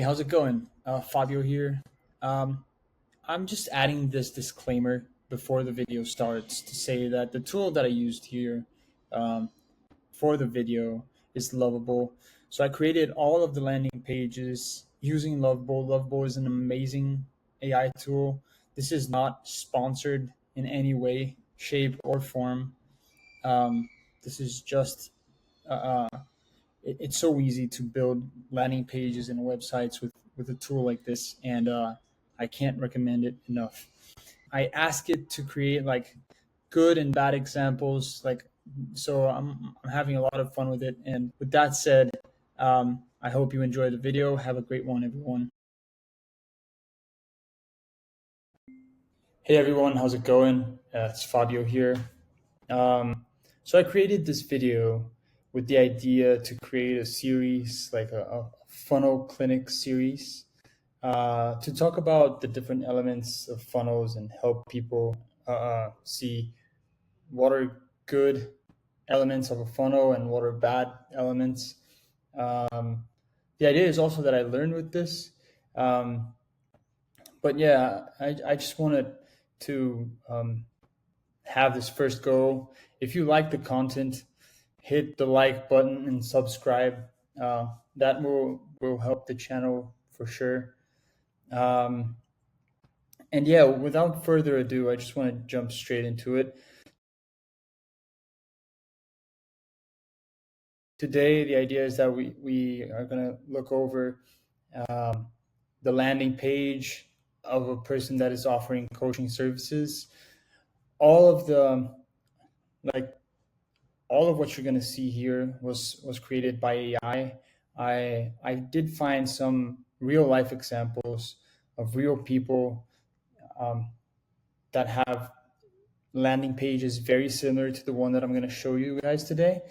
how's it going? Fabio here. Um, I'm just adding this disclaimer before the video starts to say that the tool that I used here um, for the video is Lovable. So I created all of the landing pages using Lovable. Lovable is an amazing AI tool. This is not sponsored in any way, shape, or form. This is just uh, it's so easy to build landing pages and websites with a tool like this, and I can't recommend it enough. I ask it to create like good and bad examples, like so I'm having a lot of fun with it. And with that said, I hope you enjoy the video. Have a great one, everyone. Hey everyone, how's it going? It's Fabio here. So I created this video with the idea to create a series, like a funnel clinic series, to talk about the different elements of funnels and help people see what are good elements of a funnel and what are bad elements. Um, the idea is also that I learned with this. Um, but yeah, I just wanted to have this first go. If you like the content, hit the like button and subscribe. That will help the channel for sure. Um, and yeah, without further ado, I just want to jump straight into it. Today, the idea is that we are going to look over um, the landing page of a person that is offering coaching services. All of the like all of what you're going to see here was created by AI. I did find some real life examples of real people um, that have landing pages very similar to the one that I'm going to show you guys today.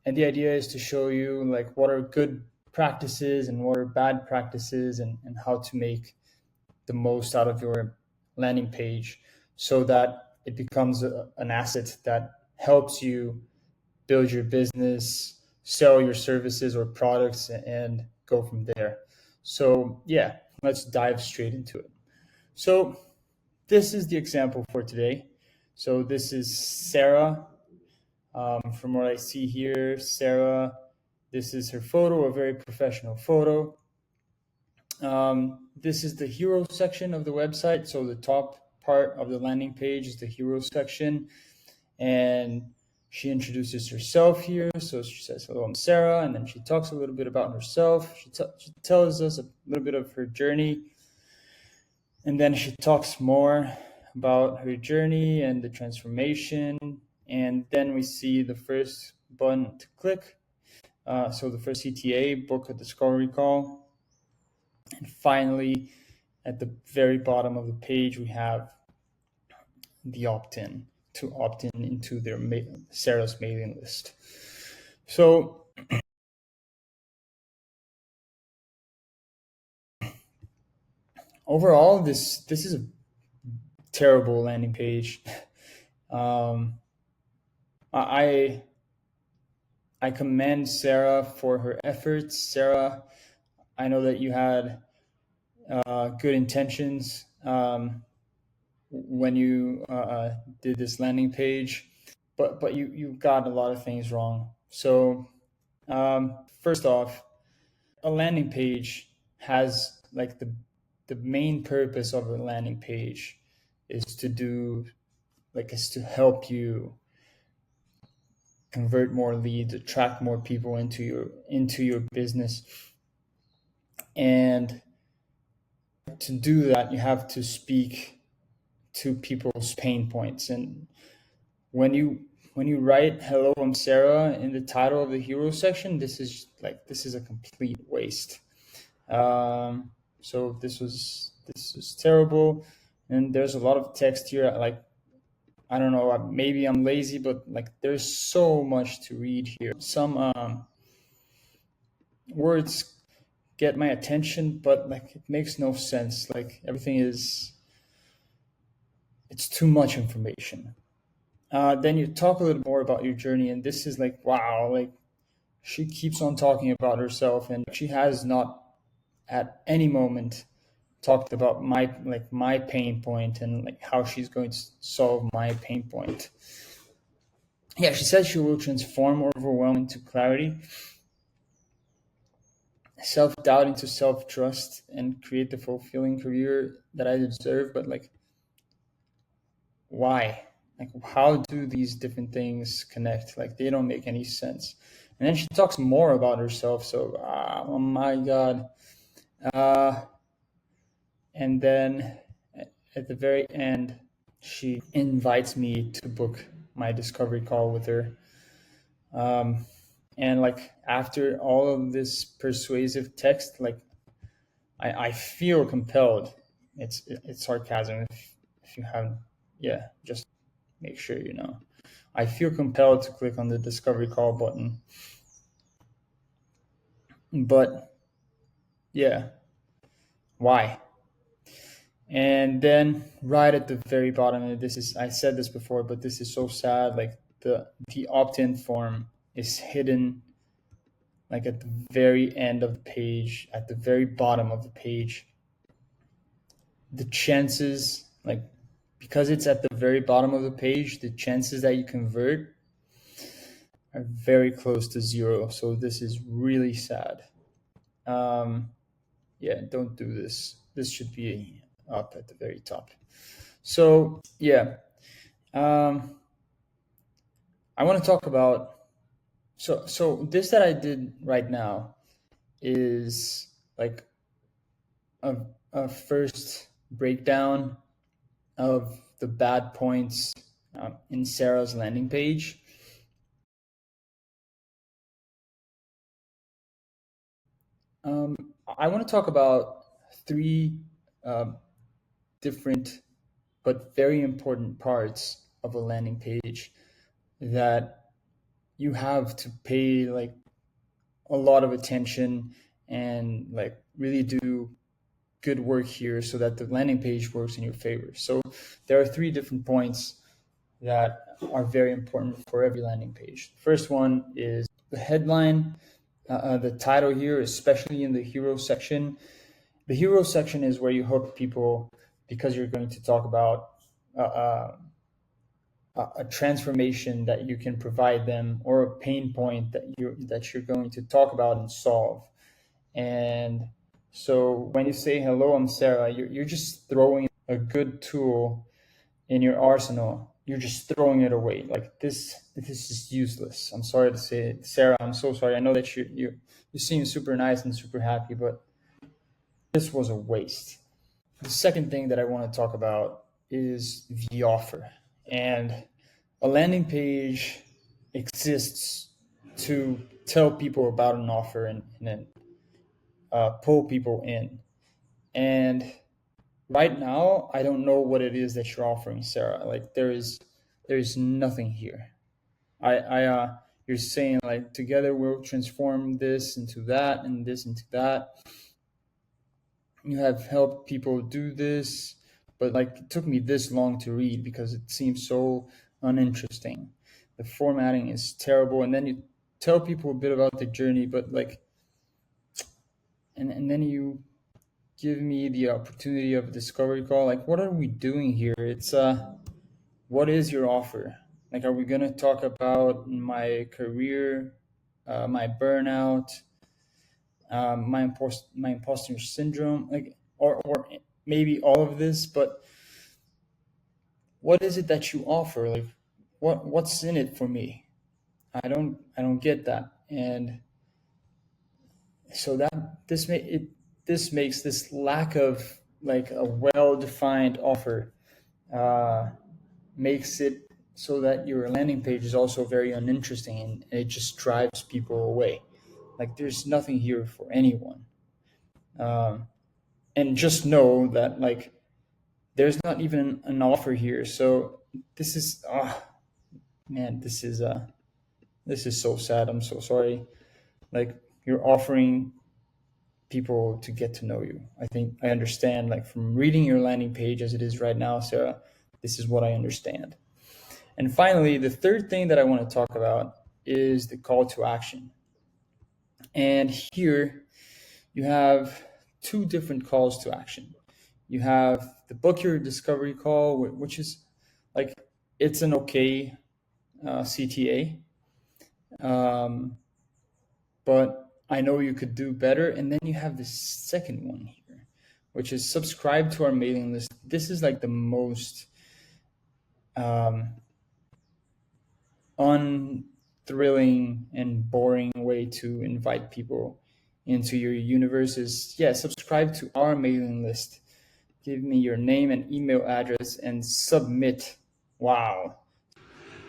And the idea is to show you like what are good practices and what are bad practices, and how to make the most out of your landing page so that it becomes an asset that helps you build your business, sell your services or products, and go from there. So yeah, let's dive straight into it. So this is the example for today. So this is Sarah. From what I see here, Sarah, this is her photo, a very professional photo. This is the hero section of the website. So the top part of the landing page is the hero section. And she introduces herself here. So she says, hello, I'm Sarah. And then she talks a little bit about herself. She tells us a little bit of her journey. And then she talks more about her journey and the transformation. And then we see the first button to click. So the first CTA, book a discovery call. And finally, at the very bottom of the page, we have the opt-in to opt in into their Sarah's mailing list. So overall, this is a terrible landing page. I commend Sarah for her efforts. Sarah, I know that you had good intentions when you did this landing page, but you got a lot of things wrong. So first off, a landing page has like the main purpose of a landing page is to help you convert more leads, attract more people into your business. And to do that, you have to speak to people's pain points. And when you write "Hello, I'm Sarah" in the title of the hero section, this is a complete waste. So this is terrible, and there's a lot of text here. Like, I don't know, maybe I'm lazy, but like there's so much to read here. Some words get my attention, but like it makes no sense. Like everything it's too much information. Then you talk a little more about your journey, and this is like, wow, like she keeps on talking about herself, and she has not at any moment talked about my pain point and like how she's going to solve my pain point. Yeah, she says she will transform overwhelm into clarity, self-doubt into self-trust, and create the fulfilling career that I deserve. But like, why? Like, how do these different things connect? Like, they don't make any sense. And then she talks more about herself. So, oh my God. And then at the very end, she invites me to book my discovery call with her. And like after all of this persuasive text, like I feel compelled. It's sarcasm. If you haven't, yeah, just make sure you know. I feel compelled to click on the discovery call button. But yeah, why? And then right at the very bottom, and this is, I said this before, but this is so sad. Like the opt-in form is hidden like at the very end of the page, at the very bottom of the page. The chances, like, because it's at the very bottom of the page, the chances that you convert are very close to zero. So this is really sad. Yeah, don't do this. This should be up at the very top. So yeah, I want to talk about, so this that I did right now is like a, a first breakdown of the bad points in Sarah's landing page. I want to talk about three different but very important parts of a landing page that you have to pay like a lot of attention and like really do good work here so that the landing page works in your favor. So there are three different points that are very important for every landing page. The first one is the headline, the title here, especially in the hero section. The hero section is where you hook people because you're going to talk about a transformation that you can provide them or a pain point that you're going to talk about and solve. And so when you say, hello, I'm Sarah, you're just throwing a good tool in your arsenal. You're just throwing it away. Like this is useless. I'm sorry to say it. Sarah, I'm so sorry. I know that you seem super nice and super happy, but this was a waste. The second thing that I want to talk about is the offer. And a landing page exists to tell people about an offer and then pull people in. And right now, I don't know what it is that you're offering, Sarah. Like there is nothing here. You're saying like together we'll transform this into that and this into that. You have helped people do this, but like it took me this long to read because it seems so uninteresting. The formatting is terrible, and then you tell people a bit about the journey, but like, and then you give me the opportunity of a discovery call. Like, what are we doing here? It's what is your offer? Like, are we gonna talk about my career, my burnout, my imposter syndrome, like, or maybe all of this? But what is it that you offer? Like, what's in it for me? I don't get that. And so that this makes this lack of like a well-defined offer makes it so that your landing page is also very uninteresting, and it just drives people away. Like there's nothing here for anyone. And just know that like there's not even an offer here. So this is man, this is so sad. I'm so sorry. Like you're offering people to get to know you. I think I understand, like from reading your landing page as it is right now, Sarah, this is what I understand. And finally, the third thing that I want to talk about is the call to action. And here you have two different calls to action. You have the book your discovery call, which is like, it's an okay CTA, but I know you could do better. And then you have the second one here, which is subscribe to our mailing list. This is like the most unthrilling and boring way to invite people into your universe. Is, yeah, subscribe to our mailing list, give me your name and email address, and submit. Wow,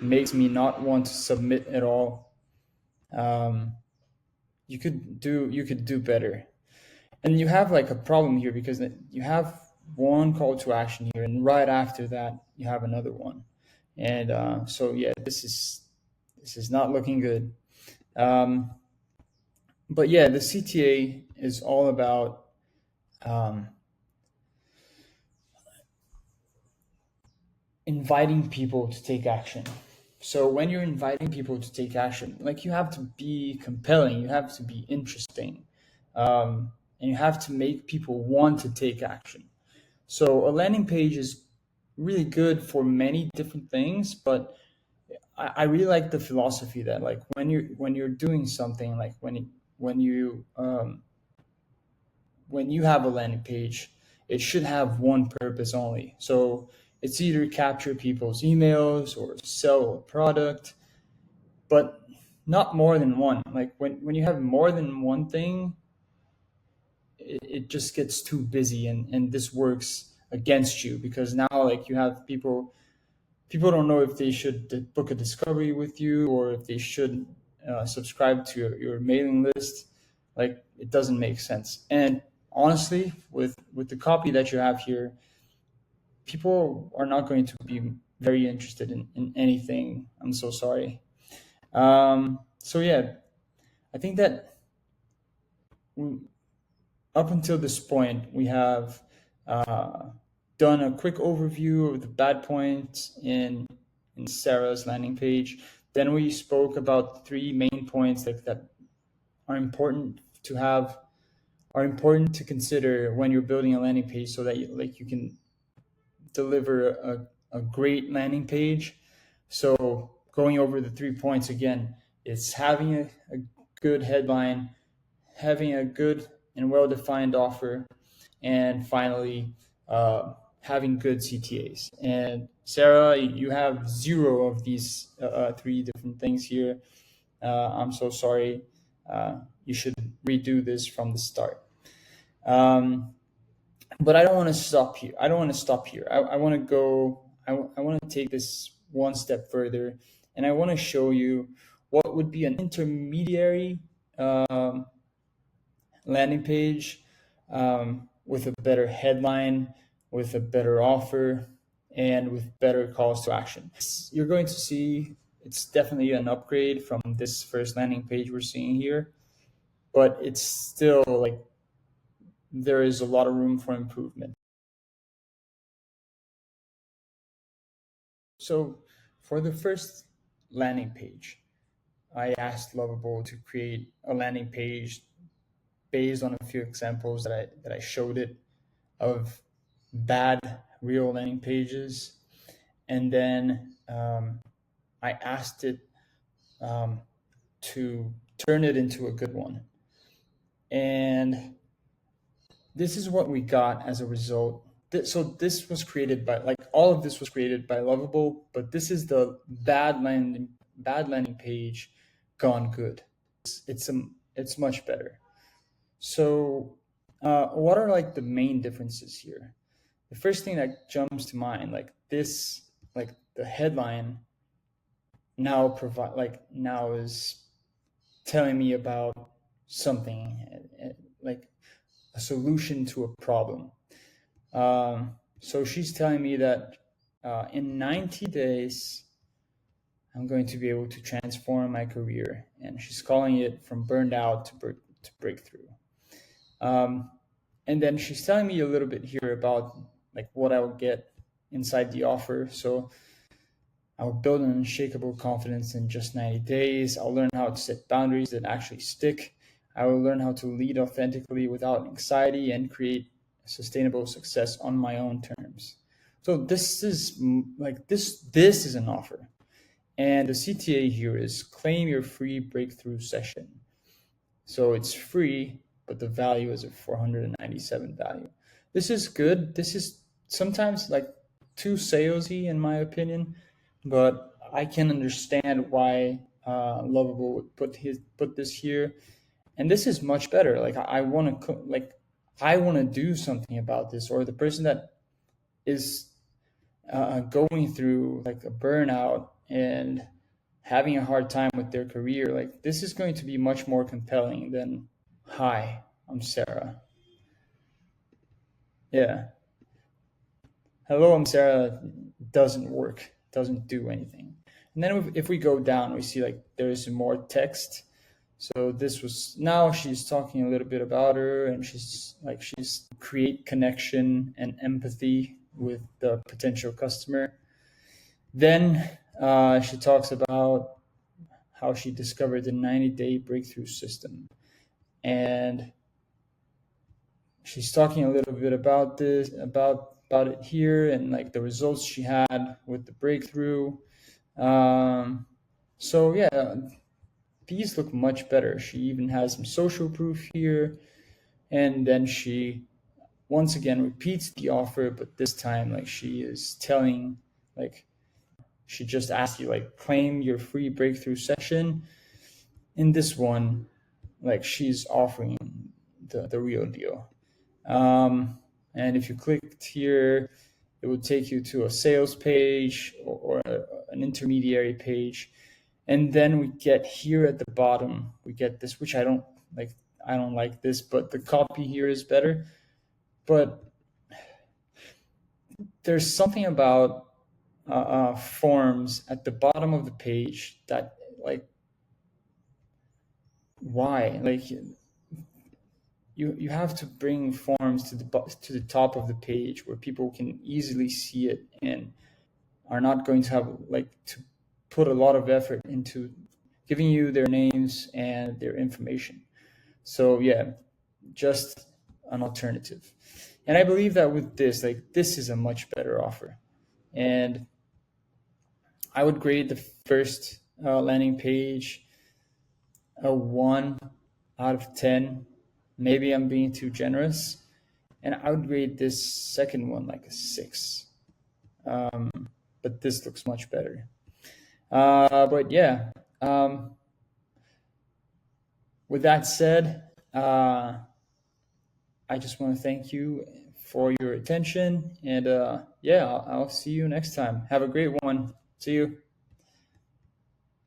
makes me not want to submit at all. You could do better. And you have like a problem here, because you have one call to action here, and right after that you have another one. And so yeah, this is not looking good. But yeah, the CTA is all about inviting people to take action. So when you're inviting people to take action, like, you have to be compelling, you have to be interesting, and you have to make people want to take action. So a landing page is really good for many different things, but I really like the philosophy that, like, when you're doing something, like when you have a landing page, it should have one purpose only. So it's either capture people's emails or sell a product, but not more than one. Like, when you have more than one thing, it just gets too busy, and this works against you, because now, like, you have people don't know if they should book a discovery with you, or if they should subscribe to your mailing list. Like, it doesn't make sense. And honestly, with the copy that you have here, people are not going to be very interested in anything. I'm so sorry. So yeah, I think that up until this point, we have done a quick overview of the bad points in Sarah's landing page. Then we spoke about three main points that are important to consider when you're building a landing page, so that you can deliver a great landing page. So going over the 3 points again, it's having a good headline, having a good and well-defined offer, and finally having good CTAs. And Sarah, you have zero of these three different things here. I'm so sorry. You should redo this from the start. But I don't want to stop here. I want to go. I want to take this one step further, and I want to show you what would be an intermediary landing page, with a better headline, with a better offer, and with better calls to action. You're going to see it's definitely an upgrade from this first landing page we're seeing here, but it's still, like, there is a lot of room for improvement. So for the first landing page, I asked Lovable to create a landing page based on a few examples that I showed it of bad real landing pages. And then I asked it to turn it into a good one. And this is what we got as a result. So this was created by, like, all of this was created by Lovable, but this is the bad landing page gone good. It's much better. So what are, like, the main differences here? The first thing that jumps to mind, like the headline now is telling me about something, like a solution to a problem. So she's telling me that in 90 days, I'm going to be able to transform my career, and she's calling it from burned out to breakthrough. And then she's telling me a little bit here about, like, what I will get inside the offer. So I'll build an unshakable confidence in just 90 days. I'll learn how to set boundaries that actually stick. I will learn how to lead authentically without anxiety and create sustainable success on my own terms. So this is like this is an offer. And the CTA here is claim your free breakthrough session. So it's free, but the value is a 497 value. This is good. This is sometimes like too salesy in my opinion, but I can understand why Lovable would put this here, and this is much better. Like I want to I want to do something about this, or the person that is going through like a burnout and having a hard time with their career, like this is going to be much more compelling than, hi, I'm Sarah. Yeah. Hello, I'm Sarah doesn't work, doesn't do anything. And then if we go down, we see like there's more text. So this was, now she's talking a little bit about her, and she's create connection and empathy with the potential customer. Then she talks about how she discovered the 90-day breakthrough system. And she's talking a little bit about this, about it here, and like the results she had with the breakthrough. So yeah, these look much better. She even has some social proof here, and then she once again repeats the offer, but this time like she is telling, like she just asks you like claim your free breakthrough session. In this one, like she's offering the real deal. And if you clicked here, it would take you to a sales page or an intermediary page. And then we get here at the bottom, we get this, which I don't like. I don't like this, but the copy here is better. But there's something about forms at the bottom of the page that, like, why? Like, you have to bring forms to the top of the page where people can easily see it and are not going to have like to put a lot of effort into giving you their names and their information. So yeah, just an alternative. And I believe that with this, like this is a much better offer. And I would grade the first landing page a 1 out of 10. Maybe I'm being too generous. And I would grade this second one like a 6. But this looks much better. But yeah, with that said, I just want to thank you for your attention. And yeah, I'll see you next time. Have a great one. See you.